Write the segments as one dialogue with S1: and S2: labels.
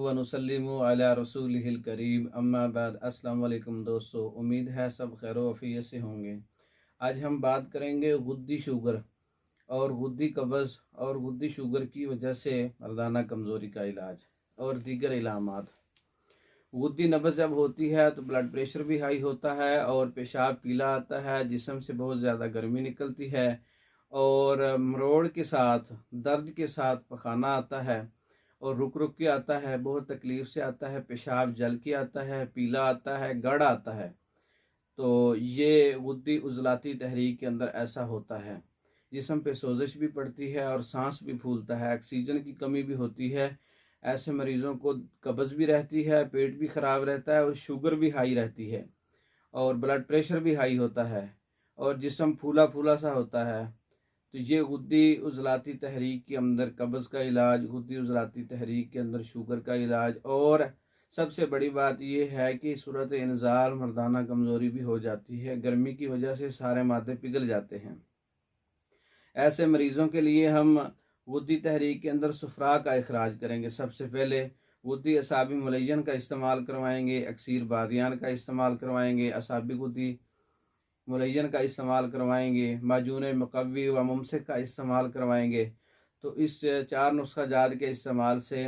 S1: व नुसल्लिमु अला रसूलिहिल करीम अम्मा बाद। अस्सलाम वालेकुम दोस्तों, उम्मीद है सब खैर वफ़ियत से होंगे। आज हम बात करेंगे गुद्दी शुगर और गुद्दी कब्ज़ और गुद्दी शुगर की वजह से मर्दाना कमज़ोरी का इलाज और दीगर इलामात। गुद्दी नब्ज़ जब होती है तो ब्लड प्रेशर भी हाई होता है और पेशाब पीला आता है, जिस्म से बहुत ज़्यादा गर्मी निकलती है और मरोड़ के साथ दर्द के साथ पखाना आता है और रुक रुक के आता है, बहुत तकलीफ़ से आता है, पेशाब जल के आता है, पीला आता है, गढ़ आता है। तो ये गुद्दी उज़लाती तहरीक के अंदर ऐसा होता है। जिस्म पे सोजिश भी पड़ती है और सांस भी फूलता है, ऑक्सीजन की कमी भी होती है। ऐसे मरीज़ों को कब्ज़ भी रहती है, पेट भी ख़राब रहता है और शुगर भी हाई रहती है और ब्लड प्रेशर भी हाई होता है और जिस्म फूला फूला सा होता है। तो ये गुद्दी उज़लाती तहरीक के अंदर कब्ज़ का इलाज, गुद्दी उज़लाती तहरीक के अंदर शुगर का इलाज, और सबसे बड़ी बात ये है कि सूरत इंज़ाल मर्दाना कमज़ोरी भी हो जाती है। गर्मी की वजह से सारे मादे पिघल जाते हैं। ऐसे मरीज़ों के लिए हम गुद्दी तहरीक के अंदर सुफ़रा का इखराज करेंगे। सबसे पहले गुद्दी असाबी मुलय्यन का इस्तेमाल करवाएंगे, अक्सीर बादियान का इस्तेमाल करवाएंगे, असाबी गुद्दी मुलय्यन का इस्तेमाल करवाएंगे, माजून मुकव्वी व मुमसिक का इस्तेमाल करवाएंगे। तो इस 4 नुस्खा जात के इस्तेमाल से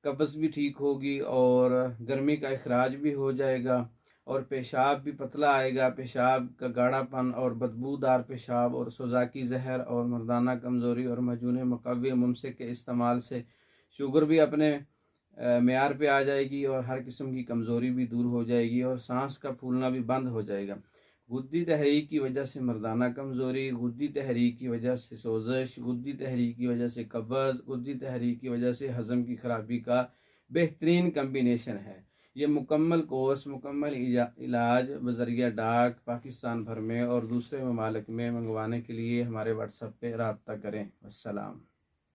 S1: कब्ज़ भी ठीक होगी और गर्मी का इखराज भी हो जाएगा और पेशाब भी पतला आएगा। पेशाब का गाढ़ापन और बदबूदार पेशाब और सोज़ाकी जहर और मर्दाना कमज़ोरी और माजून मुकव्वी मुमसिक के इस्तेमाल से शुगर भी अपने मेयार पे आ जाएगी और हर किस्म की कमज़ोरी भी दूर हो जाएगी और सांस का फूलना भी बंद हो जाएगा। गुद्दी तहरीक की वजह से मर्दाना कमज़ोरी, गुद्दी तहरीक की वजह से सोज़श, गुद्दी तहरीक की वजह से कब्ज़, गुद्दी तहरीक की वजह से हज़म की ख़राबी का बेहतरीन कम्बिनेशन है। ये मुकम्मल कोर्स, मुकम्मल इलाज बज़रिया डाक पाकिस्तान भर में और दूसरे ममालिक में मंगवाने के लिए हमारे व्हाट्सएप पे रब्ता करें। अस्सलाम।